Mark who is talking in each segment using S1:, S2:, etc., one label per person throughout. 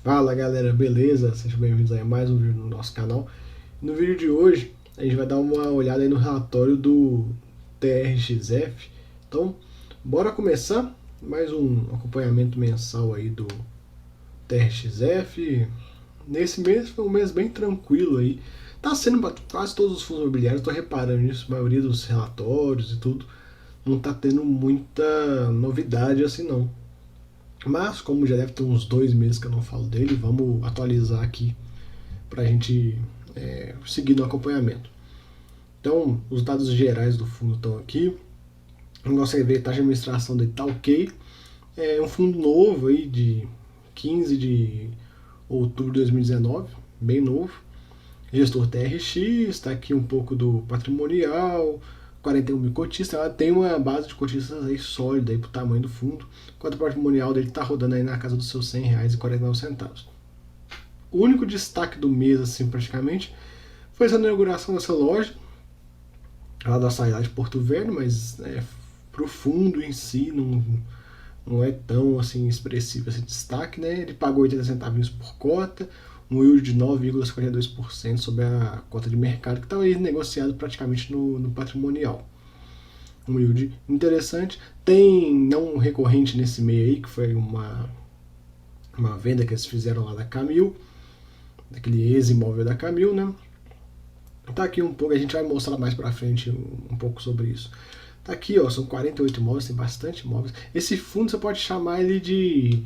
S1: Fala galera, beleza? Sejam bem-vindos a mais um vídeo no nosso canal. No vídeo de hoje a gente vai dar uma olhada aí no relatório do TRXF. Então, bora começar mais um acompanhamento mensal aí do TRXF. Nesse mês foi um mês bem tranquilo aí. Tá sendo para quase todos os fundos imobiliários, estou reparando nisso, a maioria dos relatórios e tudo. Não tá tendo muita novidade assim não. Mas, como já deve ter uns 2 meses que eu não falo dele, vamos atualizar aqui para a gente seguir no acompanhamento. Então, os dados gerais do fundo estão aqui. Como você vê, a taxa de administração dele está ok. É um fundo novo aí de 15 de outubro de 2019, bem novo. Gestor TRX, está aqui um pouco do patrimonial, 41 mil cotistas, ela tem uma base de cotistas aí sólida para o tamanho do fundo, enquanto o patrimonial dele está rodando aí na casa dos seus R$ 100,49. O único destaque do mês, assim, praticamente, foi essa inauguração dessa loja, lá da Açaí, lá de Porto Velho, mas para o fundo em si não é tão assim expressivo esse destaque, né? Ele pagou 80 centavos por cota, um yield de 9,52% sobre a cota de mercado, que estava negociado praticamente no patrimonial. Um yield interessante. Tem não recorrente nesse meio aí, que foi uma venda que eles fizeram lá da Camil, daquele ex-imóvel da Camil, né? Tá aqui um pouco, a gente vai mostrar mais pra frente um pouco sobre isso. Tá aqui, ó, são 48 imóveis, tem bastante imóveis. Esse fundo você pode chamar ele de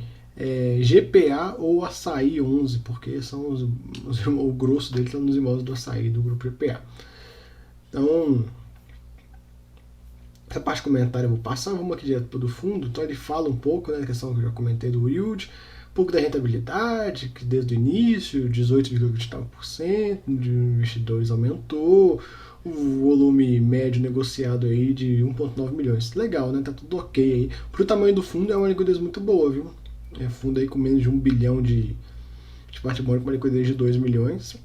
S1: GPA ou Açaí 11, porque são o grosso dele está nos imóveis do Açaí, do grupo GPA. Então, essa parte de comentário eu vou passar, vamos aqui direto para o fundo. Então ele fala um pouco, né, da questão que eu já comentei do yield, um pouco da rentabilidade, que desde o início, 18,29%, de investidores aumentou, o volume médio negociado aí de 1,9 milhões. Legal, né? Tá tudo ok aí. Pro tamanho do fundo é uma liquidez muito boa, viu? É fundo aí com menos de 1 bilhão de patrimônio com uma liquidez de 2 milhões.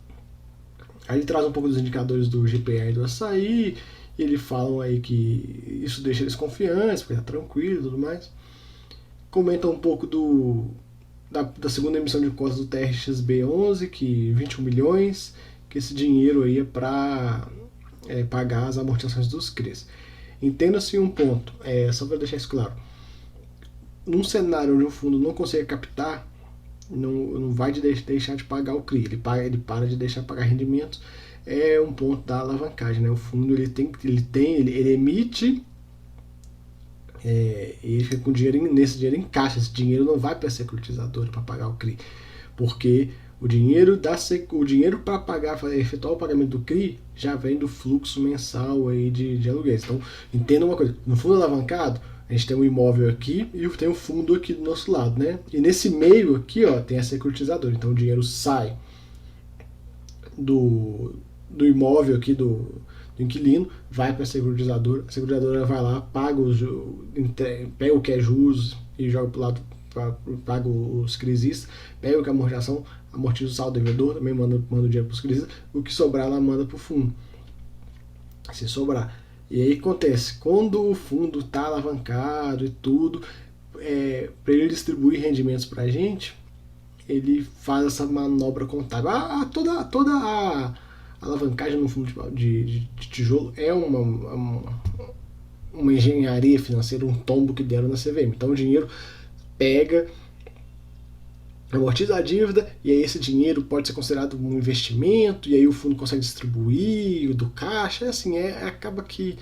S1: Aí ele traz um pouco dos indicadores do GPA e do Açaí, e eles falam aí que isso deixa eles confiantes, porque tá tranquilo e tudo mais. Comenta um pouco da segunda emissão de cotas do TRXB11, que 21 milhões, que esse dinheiro aí é para pagar as amortizações dos CRIs. Entenda-se um ponto, só para deixar isso claro. Num cenário onde o fundo não consegue captar, não vai deixar de pagar o CRI, ele para de deixar de pagar rendimentos, é um ponto da alavancagem, né? O fundo ele emite, ele fica com nesse dinheiro em caixa, esse dinheiro não vai para a securitizadora para pagar o CRI, porque o dinheiro para pagar, efetuar o pagamento do CRI já vem do fluxo mensal aí de aluguéis. Então, entenda uma coisa, no fundo alavancado, a gente tem um imóvel aqui e tem um fundo aqui do nosso lado, né? E nesse meio aqui, ó, tem a securitizadora. Então o dinheiro sai do imóvel aqui do inquilino, vai para a securitizadora vai lá, pega o que é juros e joga para o lado, paga os crisistas, pega o que é amortização, amortiza o saldo devedor, também manda o dinheiro para os crisistas, o que sobrar ela manda para o fundo, se sobrar. E aí acontece, quando o fundo está alavancado e tudo, para ele distribuir rendimentos para a gente, ele faz essa manobra contábil. Toda a alavancagem no fundo de tijolo é uma engenharia financeira, um tombo que deram na CVM. Então o dinheiro pega, amortiza a dívida, e aí esse dinheiro pode ser considerado um investimento, e aí o fundo consegue distribuir do caixa, assim, acaba que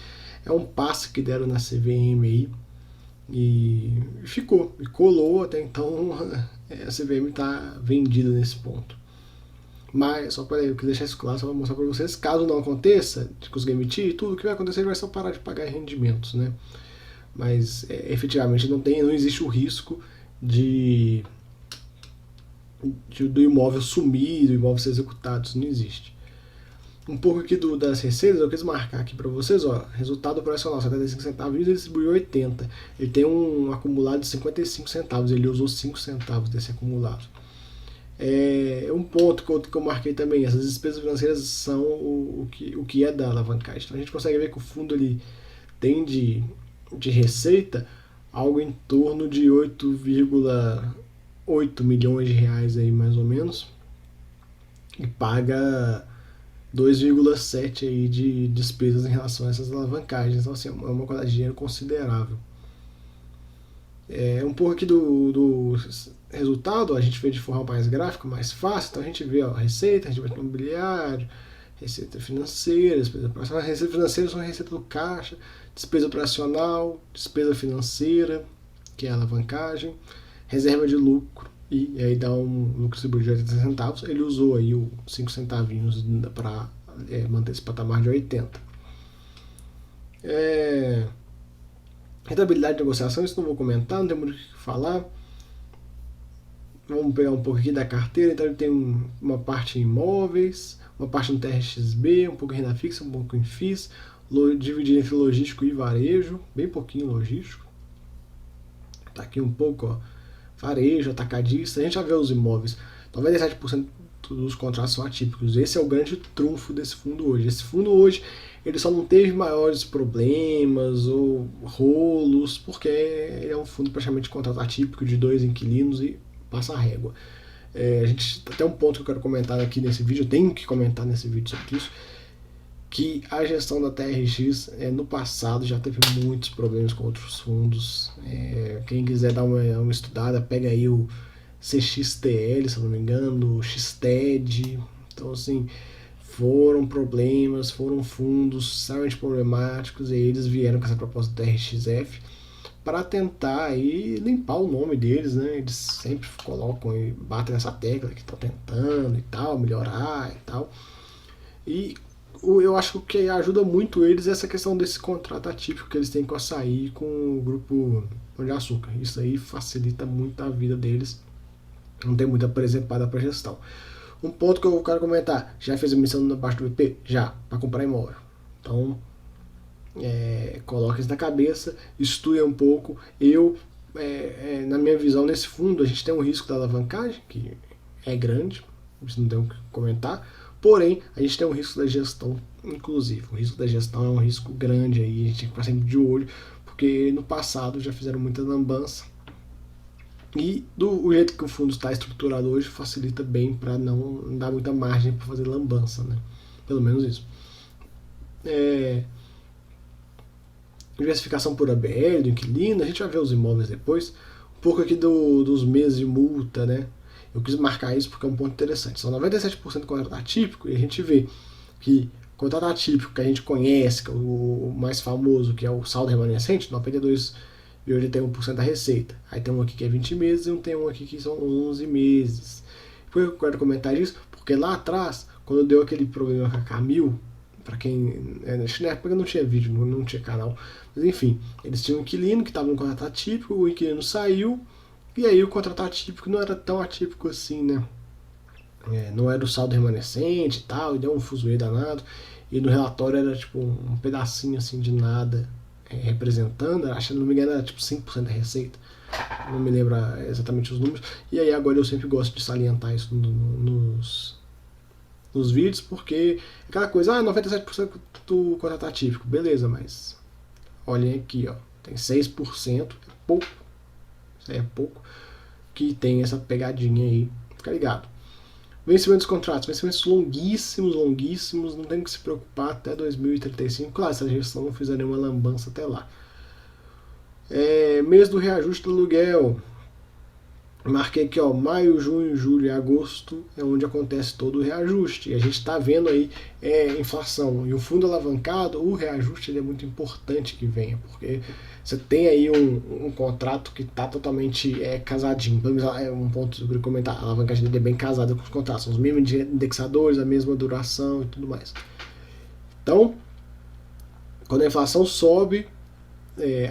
S1: é um passo que deram na CVM aí, e e colou até então. A CVM está vendida nesse ponto. Mas, só para eu deixar isso claro, só para mostrar para vocês, caso não aconteça, de conseguir emitir, tudo que vai acontecer vai só parar de pagar rendimentos, né? Mas, efetivamente, não existe o risco do imóvel sumir, do imóvel ser executado, isso não existe. Um pouco aqui das receitas, eu quis marcar aqui para vocês, ó, resultado operacional, 75 centavos, ele distribuiu 80. Ele tem um acumulado de 55 centavos, ele usou 5 centavos desse acumulado. Um ponto que eu marquei também, essas despesas financeiras são o que é da alavancagem. Então a gente consegue ver que o fundo ele tem de receita algo em torno de 8 milhões de reais aí mais ou menos e paga 2,7 aí de despesas em relação a essas alavancagens. Então assim, é uma quantidade de dinheiro considerável. Um pouco aqui do resultado, a gente vê de forma mais gráfica, mais fácil. Então a gente vê receita, rendimento imobiliário, receita financeira, despesa operacional. Receita financeira são receita do caixa, despesa operacional, despesa financeira, que é a alavancagem, reserva de lucro, e aí dá um lucro distribuído de 80 centavos. Ele usou aí os 5 centavinhos para manter esse patamar de 80. Rentabilidade de negociação, isso não vou comentar, não tem muito o que falar. Vamos pegar um pouco aqui da carteira. Então ele tem uma parte em imóveis, uma parte no TRXB, um pouco em renda fixa, um pouco em FIIs, dividido entre logístico e varejo, bem pouquinho logístico. Tá aqui um pouco, varejo, atacadista. A gente já vê os imóveis. 97% dos contratos são atípicos. Esse é o grande trunfo desse fundo hoje. Esse fundo hoje ele só não teve maiores problemas ou rolos, porque ele é um fundo praticamente de contrato atípico de 2 inquilinos e passa a régua. A gente até um ponto que eu quero comentar aqui nesse vídeo, eu tenho que comentar nesse vídeo sobre isso, que a gestão da TRX no passado já teve muitos problemas com outros fundos. Quem quiser dar uma estudada, pega aí o CXTL, se eu não me engano, o XTED. Então assim, foram problemas, foram fundos extremamente problemáticos, e eles vieram com essa proposta do TRXF para tentar aí limpar o nome deles, né? Eles sempre colocam e batem nessa tecla que estão tentando e tal, melhorar e tal. E eu acho que o que ajuda muito eles é essa questão desse contrato atípico que eles têm com o Açaí e com o grupo Pão de Açúcar. Isso aí facilita muito a vida deles, não tem muita presepada para gestão. Um ponto que eu quero comentar: já fez emissão na parte do BP? Já, para comprar imóvel. Então, coloque isso na cabeça, estude um pouco. Na minha visão, nesse fundo, a gente tem um risco da alavancagem, que é grande, isso não tem o que comentar. Porém, a gente tem um risco da gestão, inclusive. O risco da gestão é um risco grande aí, a gente tem que ficar sempre de olho, porque no passado já fizeram muita lambança. E o jeito que o fundo está estruturado hoje facilita bem para não dar muita margem para fazer lambança, né? Pelo menos isso. Diversificação por ABL, do inquilino, a gente vai ver os imóveis depois. Um pouco aqui dos meses de multa, né? Eu quis marcar isso porque é um ponto interessante. São 97% de contrato atípico, e a gente vê que o contrato atípico que a gente conhece, que é o mais famoso, que é o saldo remanescente, 92,81% da receita. Aí tem um aqui que é 20 meses e tem um aqui que são 11 meses. Por que eu quero comentar isso? Porque lá atrás, quando deu aquele problema com a Camil, para quem... na época não tinha vídeo, não tinha canal, mas enfim, eles tinham um inquilino que estava no contrato atípico, o inquilino saiu, e aí o contrato atípico não era tão atípico assim, né? Não era o saldo remanescente e tal, e deu um fuzuê danado, e no relatório era tipo um pedacinho assim de nada representando, acho que não me engano era tipo 5% da receita, não me lembro exatamente os números. E aí agora eu sempre gosto de salientar isso nos vídeos, porque aquela coisa, 97% do contrato atípico, beleza, mas olhem aqui, tem 6%, é pouco, isso aí é pouco, que tem essa pegadinha aí, fica ligado. Vencimento dos contratos, vencimentos longuíssimos, não tem que se preocupar até 2035. Claro, se a gestão não fizer nenhuma lambança até lá. Mês do reajuste do aluguel. Marquei aqui, maio, junho, julho e agosto é onde acontece todo o reajuste. E a gente está vendo aí inflação. E o fundo alavancado, o reajuste ele é muito importante que venha, porque você tem aí um contrato que está totalmente casadinho. Pelo menos é um ponto que eu queria comentar. A alavancagem dele é bem casada com os contratos. São os mesmos indexadores, a mesma duração e tudo mais. Então, quando a inflação sobe,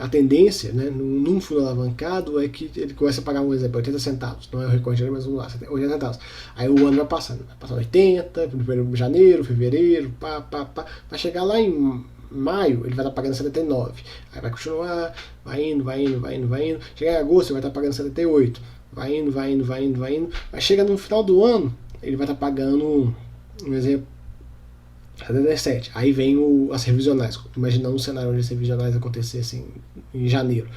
S1: a tendência, né, num fundo alavancado é que ele começa a pagar, um exemplo, 80 centavos, não é o recorte, mas vamos lá, 80 centavos. Aí o ano vai passando 80, janeiro, fevereiro, vai chegar lá em maio, ele vai estar pagando 79. Aí vai continuar, vai indo. Chegar em agosto, ele vai estar pagando 78. Vai indo. Aí chega no final do ano, ele vai estar pagando, um exemplo, 77. Aí vem as revisionais, imaginando um cenário onde as revisionais acontecessem em janeiro.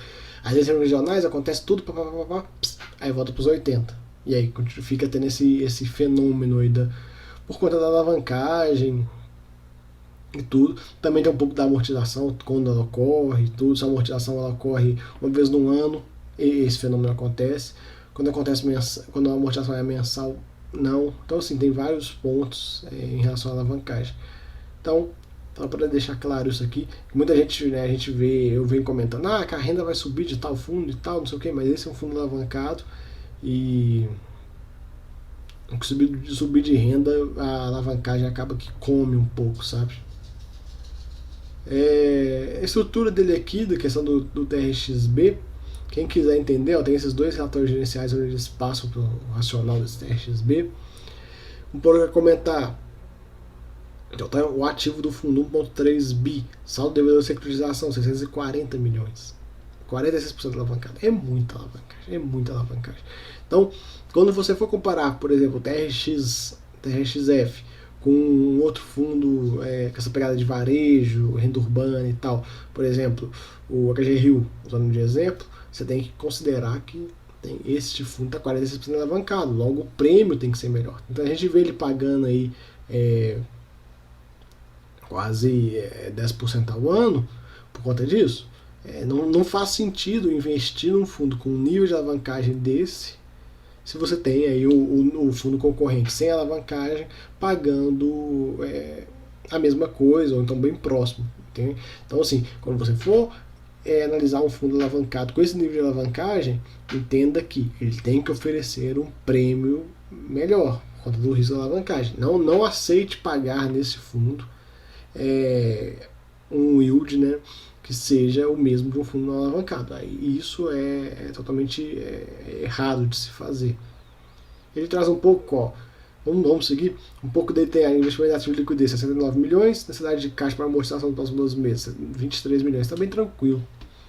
S1: As revisionais acontece tudo, aí volta para os 80. E aí fica tendo esse fenômeno aí por conta da alavancagem e tudo. Também tem um pouco da amortização, quando ela ocorre e tudo. Se a amortização ela ocorre uma vez no ano, esse fenômeno acontece. Quando a amortização é mensal, não. Então, assim, tem vários pontos em relação à alavancagem. Então, só para deixar claro isso aqui, muita gente, né, eu venho comentando, que a renda vai subir de tal fundo e tal, não sei o que, mas esse é um fundo alavancado e subir de renda, a alavancagem acaba que come um pouco, sabe? A estrutura dele aqui, da questão do TRXB, quem quiser entender, tem esses dois relatórios gerenciais onde eles passam para o racional desse TRXB. Um pouco a comentar. Então tá o ativo do fundo 1.3 bi, saldo devedor de securitização 640 milhões, 46% alavancado. É muita alavancagem. Então, quando você for comparar, por exemplo, o TRXF com um outro fundo com essa pegada de varejo, renda urbana e tal, por exemplo, o HG Rio, usando de exemplo, você tem que considerar que esse fundo está 46% alavancado, logo o prêmio tem que ser melhor. Então a gente vê ele pagando aí quase 10% ao ano por conta disso. Não faz sentido investir num fundo com um nível de alavancagem desse se você tem aí o fundo concorrente sem alavancagem pagando a mesma coisa ou então bem próximo. Entende? Então, assim, quando você for analisar um fundo alavancado com esse nível de alavancagem, entenda que ele tem que oferecer um prêmio melhor por conta do risco da alavancagem. Não aceite pagar nesse fundo um yield, né, que seja o mesmo de um fundo não alavancado. Aí isso é totalmente errado de se fazer. Ele traz um pouco, vamos seguir, um pouco dele tem investimento ativo de liquidez, 69 milhões, necessidade de caixa para amortização nos próximos 12 meses, 23 milhões, está bem tranquilo,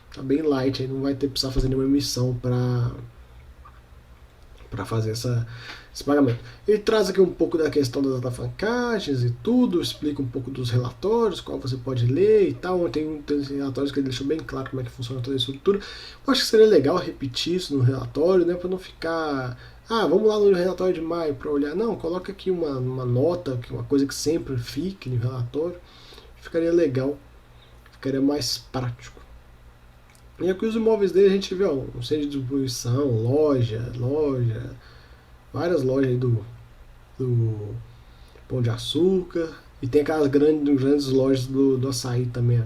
S1: está bem light, aí não vai precisar fazer nenhuma emissão para fazer esse pagamento. Ele traz aqui um pouco da questão das alavancagens e tudo, explica um pouco dos relatórios, qual você pode ler e tal. Tem relatórios que ele deixou bem claro como é que funciona toda a estrutura. Eu acho que seria legal repetir isso no relatório, né, para não ficar... vamos lá no relatório de maio para olhar. Não, coloca aqui uma nota, uma coisa que sempre fique no relatório. Ficaria legal, ficaria mais prático. E aqui os imóveis dele a gente vê um centro de distribuição, loja, várias lojas aí do Pão de Açúcar, e tem aquelas grandes lojas do açaí também.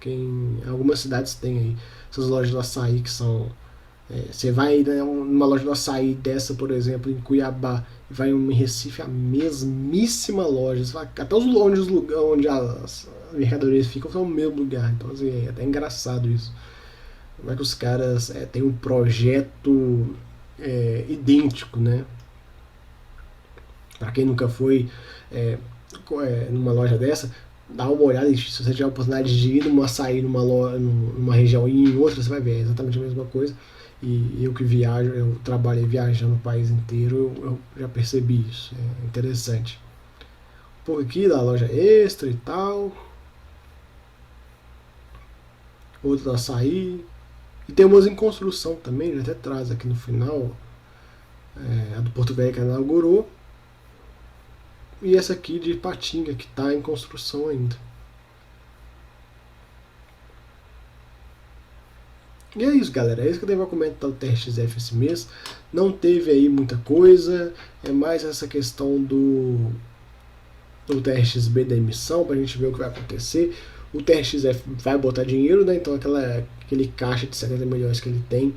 S1: Em algumas cidades tem aí essas lojas do açaí que são... você vai numa loja do açaí dessa, por exemplo, em Cuiabá, e vai em Recife, a mesmíssima loja. Até os lugares onde as mercadorias ficam são o mesmo lugar. Então, assim, é até engraçado isso. Como é que os caras têm um projeto idêntico, né? Para quem nunca foi numa loja dessa, dá uma olhada, se você tiver a oportunidade de ir numa açaí numa região e em outra, você vai ver exatamente a mesma coisa. E eu que viajo, eu trabalhei viajando o país inteiro, eu já percebi isso. É interessante. Um pouco aqui da loja extra e tal. Outro da açaí. E tem umas em construção também, ele até traz aqui no final. A do Porto Velho que inaugurou. E essa aqui de Patinga, que está em construção ainda. E é isso, galera. É isso que eu tenho para comentar do TRXF esse mês. Não teve aí muita coisa. É mais essa questão do TRXB da emissão, para a gente ver o que vai acontecer. O TRXF vai botar dinheiro, né? Então aquele caixa de 70 milhões que ele tem.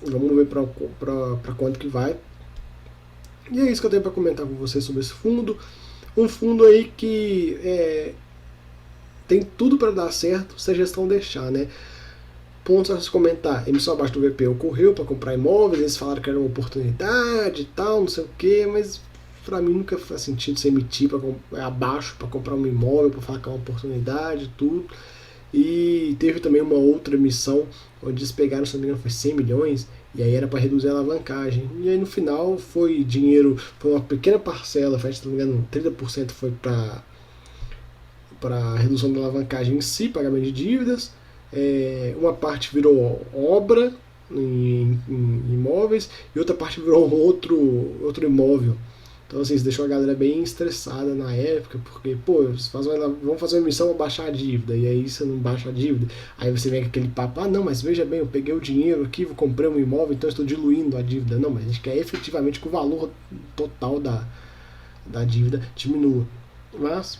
S1: Vamos ver para quanto que vai. E é isso que eu tenho para comentar com vocês sobre esse fundo. Um fundo aí que tem tudo para dar certo se a gestão deixar, né? Pontos a se comentar: emissão abaixo do VP ocorreu para comprar imóveis, eles falaram que era uma oportunidade e tal, não sei o que, mas para mim nunca faz sentido você emitir abaixo para comprar um imóvel, para falar que é uma oportunidade e tudo. E teve também uma outra emissão onde eles pegaram, se não me engano, foi 100 milhões, e aí era para reduzir a alavancagem. E aí no final foi dinheiro, foi uma pequena parcela, se não me engano, 30% foi para redução da alavancagem em si, pagamento de dívidas. Uma parte virou obra, em imóveis e outra parte virou outro imóvel. Então, assim, isso deixou a galera bem estressada na época, porque, pô, vamos fazer uma emissão para baixar a dívida, e aí você não baixa a dívida. Aí você vem com aquele papo, ah, não, mas veja bem, eu peguei o dinheiro aqui, comprei um imóvel, então eu estou diluindo a dívida. Não, mas a gente quer efetivamente que o valor total da dívida diminua. Mas,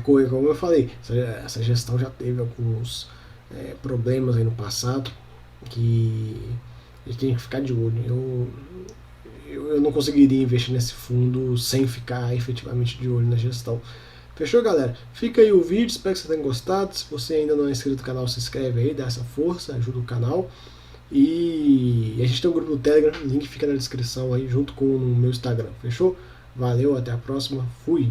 S1: como eu falei, essa gestão já teve alguns problemas aí no passado que a gente tem que ficar de olho. Eu não conseguiria investir nesse fundo sem ficar efetivamente de olho na gestão. Fechou, galera? Fica aí o vídeo, espero que você tenha gostado. Se você ainda não é inscrito no canal, se inscreve aí, dá essa força, ajuda o canal. E a gente tem um grupo no Telegram, o link fica na descrição aí, junto com o meu Instagram. Fechou? Valeu, até a próxima. Fui!